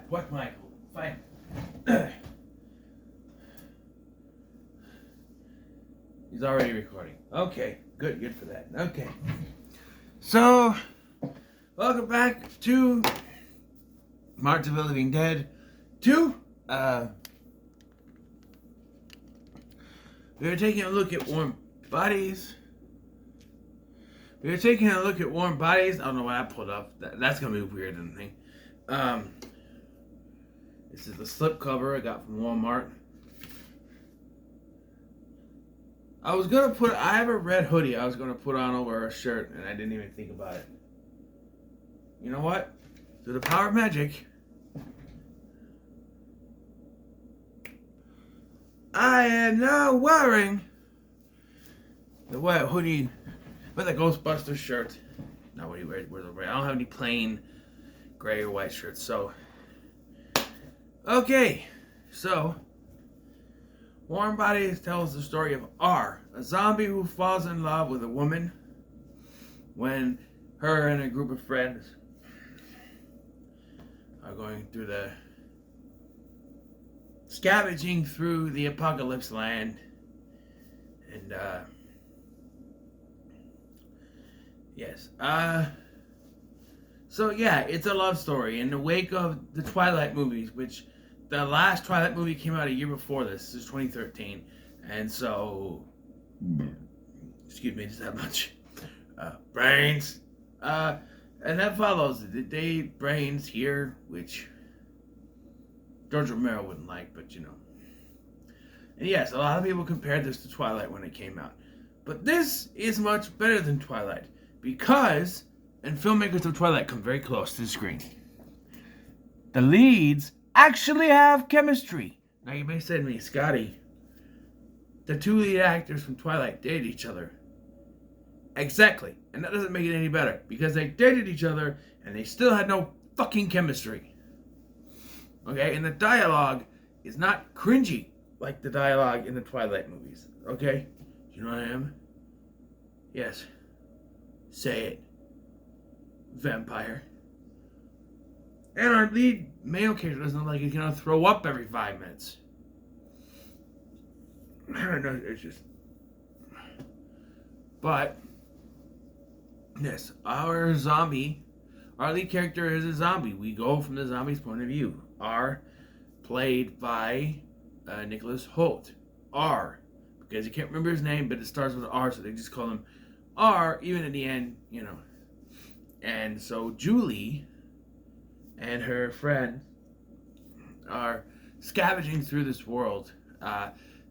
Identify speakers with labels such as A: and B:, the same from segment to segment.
A: What, Michael? Fine. He's already recording. Okay, good for that. Okay. So, welcome back to March of the Living Dead 2. We were taking a look at warm bodies. I don't know what I pulled up. That's gonna be weird and thing. This is the slipcover I got from Walmart. I have a red hoodie I was gonna put on over a shirt, and I didn't even think about it. You know what? Through the power of magic, I am now wearing the white hoodie with a Ghostbusters shirt. Not what he wears the red. I don't have any plain gray or white shirts. So, okay. So, Warm Bodies tells the story of R, a zombie who falls in love with a woman when her and a group of friends are going through scavenging through the apocalypse land. And, yes. So yeah, it's a love story in the wake of the Twilight movies, which the last Twilight movie came out a year before this. This is 2013. And so, excuse me, just that much. Brains. And that follows the day Brains here, which George Romero wouldn't like, but you know. And yes, a lot of people compared this to Twilight when it came out. But this is much better than Twilight because, and filmmakers of Twilight come very close to the screen, the leads actually have chemistry. Now you may say to me, Scotty, the two lead actors from Twilight dated each other. Exactly. And that doesn't make it any better because they dated each other and they still had no fucking chemistry. Okay? And the dialogue is not cringy like the dialogue in the Twilight movies. Okay? You know what I am? Yes. Say it. Vampire. And our lead male character doesn't look like he's gonna throw up every 5 minutes. I don't know, it's just... But, yes, our lead character is a zombie. We go from the zombie's point of view. R, played by Nicholas Hoult. R, because you can't remember his name, but it starts with R, so they just call him R, even at the end, you know. And so Julie and her friend are scavenging through this world.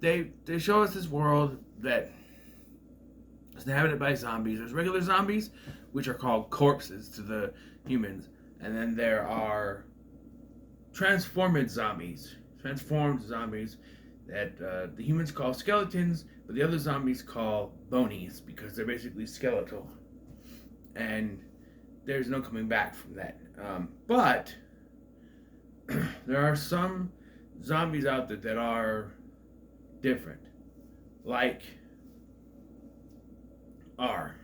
A: They show us this world that is inhabited by zombies. There's regular zombies, which are called corpses to the humans. And then there are transformed zombies that the humans call skeletons, but the other zombies call bonies because they're basically skeletal. And there's no coming back from that. But there are some zombies out there that are different. Like R.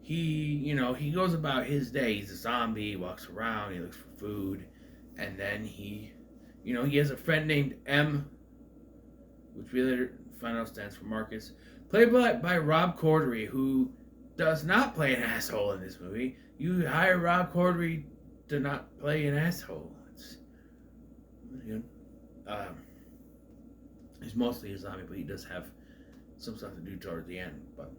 A: He goes about his day. He's a zombie, he walks around, he looks for food, and then he has a friend named M, which we later find out stands for Marcus, played by Rob Corddry, who does not play an asshole in this movie. You hire Rob Corddry to not play an asshole. It's good. He's mostly a zombie, but he does have some stuff to do toward the end. But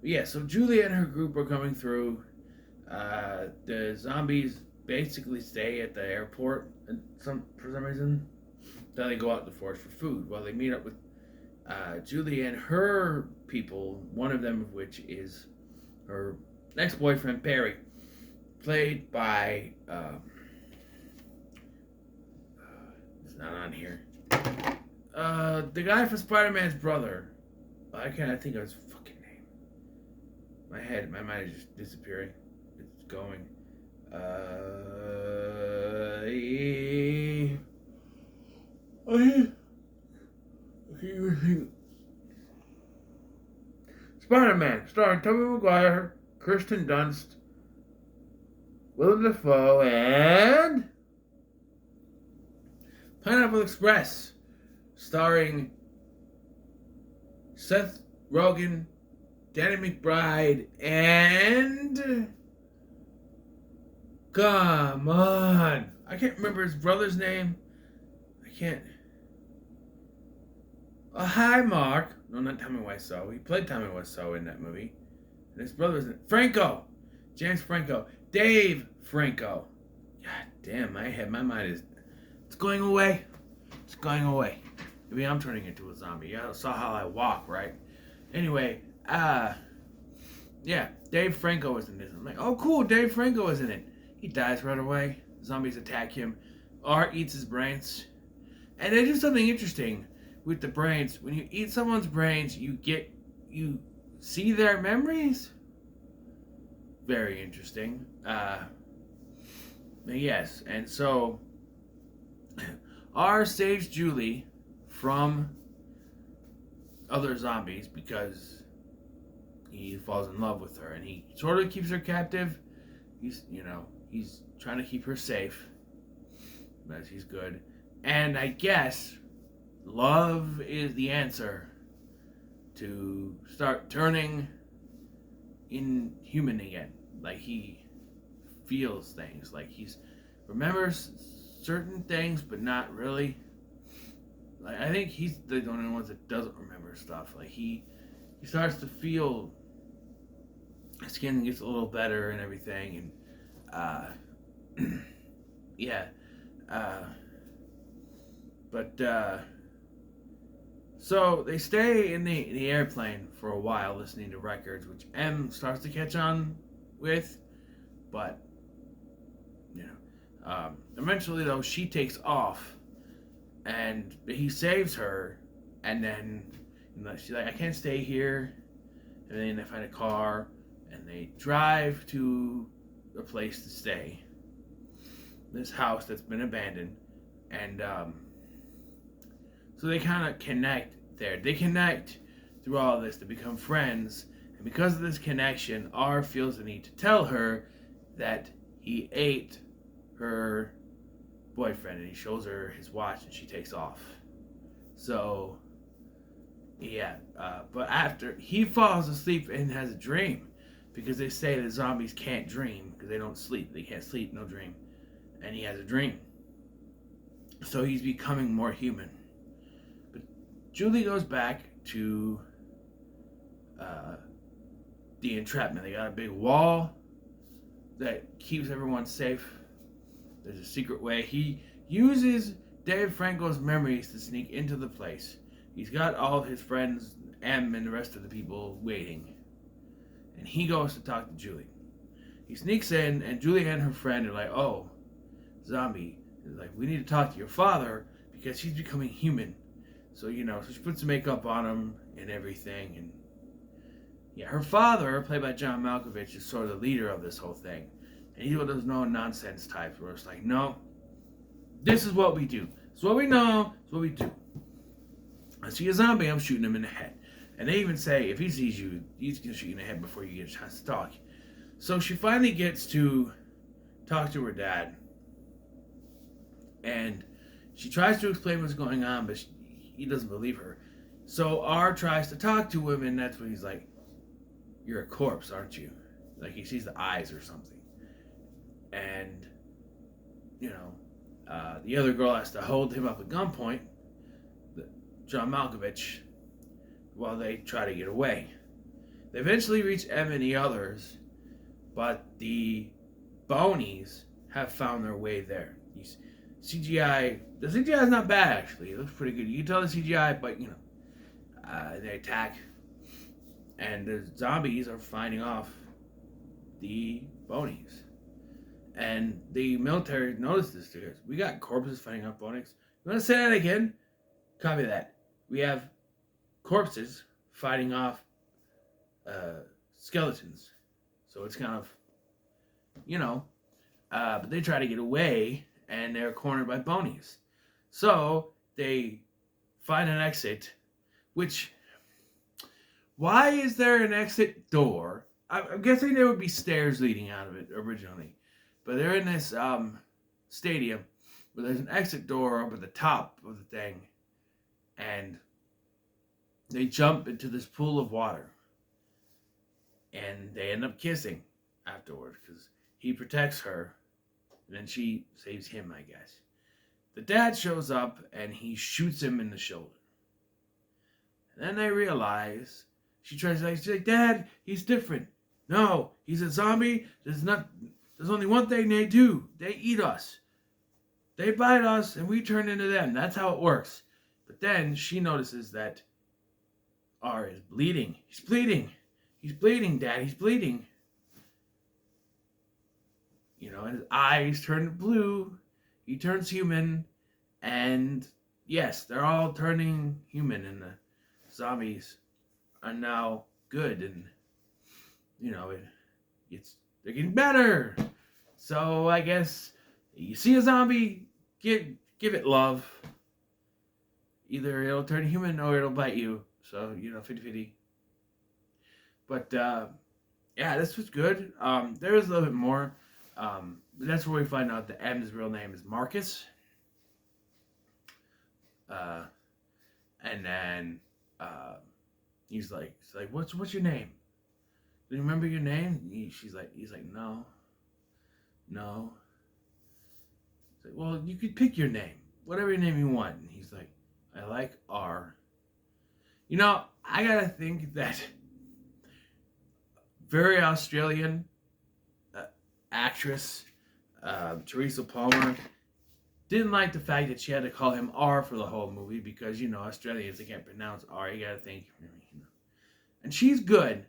A: yeah, so Julie and her group are coming through. The zombies basically stay at the airport for some reason. Then they go out to forage for food. Well, they meet up with Julie and her people, one of them of which is her ex-boyfriend Perry, played by it's not on here. The guy from Spider-Man's brother. I can't think of his fucking name. My mind is just disappearing. It's going. Spider-Man, starring Tobey Maguire, Kirsten Dunst. Willem Dafoe, and Pineapple Express, starring Seth Rogen, Danny McBride, and come on, I can't remember his brother's name. I can't. Oh, hi, Mark. No, not Tommy Wiseau. He played Tommy Wiseau in that movie. And his brother's in Franco. James Franco. Dave Franco. God damn, my mind is, it's going away. It's going away. Maybe I'm turning into a zombie. You saw how I walk, right? Anyway, yeah, Dave Franco is in this. I'm like, oh, cool, Dave Franco is in it. He dies right away. Zombies attack him. Art eats his brains. And they do something interesting with the brains. When you eat someone's brains, you see their memories. Very interesting. Yes, and so R saves Julie from other zombies because he falls in love with her, and he sort of keeps her captive. He's trying to keep her safe, but he's good. And I guess love is the answer to start turning inhuman again. Like he feels things, like he's remembers certain things, but not really. Like I think he's the only one that doesn't remember stuff. Like he starts to feel his skin gets a little better and everything, and yeah, but so they stay in the airplane for a while listening to records, which M starts to catch on with, but eventually though she takes off, and he saves her, and then she's like, I can't stay here, and then they find a car, and they drive to a place to stay, this house that's been abandoned, and so they kind of connect there. They connect through all of this to become friends, and because of this connection, R feels the need to tell her that he ate her boyfriend, and he shows her his watch, and she takes off. So, yeah, but after he falls asleep and has a dream, because they say that zombies can't dream because they don't sleep. They can't sleep, no dream, and he has a dream. So he's becoming more human. But Julie goes back to the entrapment. They got a big wall that keeps everyone safe. There's a secret way. He uses Dave Franco's memories to sneak into the place. He's got all of his friends, M and the rest of the people, waiting. And he goes to talk to Julie. He sneaks in, and Julie and her friend are like, oh, zombie. They're like, we need to talk to your father because he's becoming human. So, so she puts makeup on him and everything. And yeah, her father, played by John Malkovich, is sort of the leader of this whole thing. And he's one of those no-nonsense types where it's like, no, this is what we do. It's what we know. It's what we do. I see a zombie, I'm shooting him in the head. And they even say, if he sees you, he's going to shoot you in the head before you get a chance to talk. So she finally gets to talk to her dad. And she tries to explain what's going on, but he doesn't believe her. So R tries to talk to him, and that's when he's like, you're a corpse, aren't you? Like he sees the eyes or something. And, the other girl has to hold him up at gunpoint, John Malkovich, while they try to get away. They eventually reach M and the others, but the Bonies have found their way there. The CGI is not bad, actually. It looks pretty good. You can tell the CGI, but, they attack, and the zombies are fighting off the Bonies. And the military noticed this too. We got corpses fighting off Bonies. You want to say that again? Copy that. We have corpses fighting off skeletons. So it's kind of, but they try to get away, and they're cornered by Bonies. So they find an exit, which, why is there an exit door? I'm guessing there would be stairs leading out of it originally. But they're in this stadium where there's an exit door up at the top of the thing, and they jump into this pool of water, and they end up kissing afterward because he protects her, and then she saves him, I guess. The dad shows up and he shoots him in the shoulder. And then they realize, she's like, Dad, he's different. No, he's a zombie. There's only one thing they do. They eat us. They bite us and we turn into them. That's how it works. But then she notices that R is bleeding. He's bleeding. He's bleeding, Dad. He's bleeding. And his eyes turn blue. He turns human. And yes, they're all turning human. And the zombies are now good. And, they're getting better. So I guess you see a zombie, give it love. Either it'll turn human or it'll bite you. So, 50-50. But, this was good. There is a little bit more. But that's where we find out that M's real name is Marcus. And then he's like, what's your name? Do you remember your name? He's like, no. He's like, well, you could pick your name, whatever name you want. And he's like, I like R. I gotta think that very Australian actress Teresa Palmer didn't like the fact that she had to call him R for the whole movie because Australians, they can't pronounce R. You gotta think, and she's good,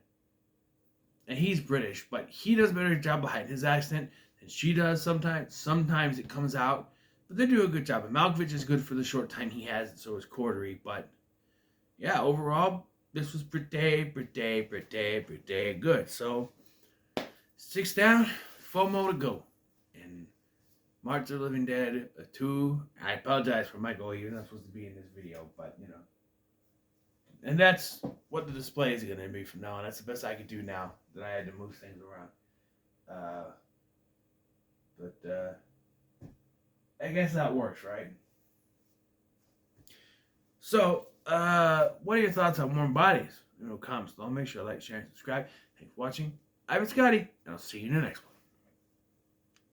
A: and he's British, but he does a better job behind his accent than she does sometimes. Sometimes it comes out, but they do a good job. And Malkovich is good for the short time he has, and so is Cordery. But yeah, overall, this was pretty good. So 6 down, 4 more to go. And March of the Living Dead 2. I apologize for Michael. You're not supposed to be in this video, but And that's what the display is going to be from now on. That's the best I could do now that I had to move things around. But I guess that works, right? So, what are your thoughts on Warm Bodies? Comments below. Make sure to like, share, and subscribe. Thanks for watching. I've been Scotty, and I'll see you in the next one.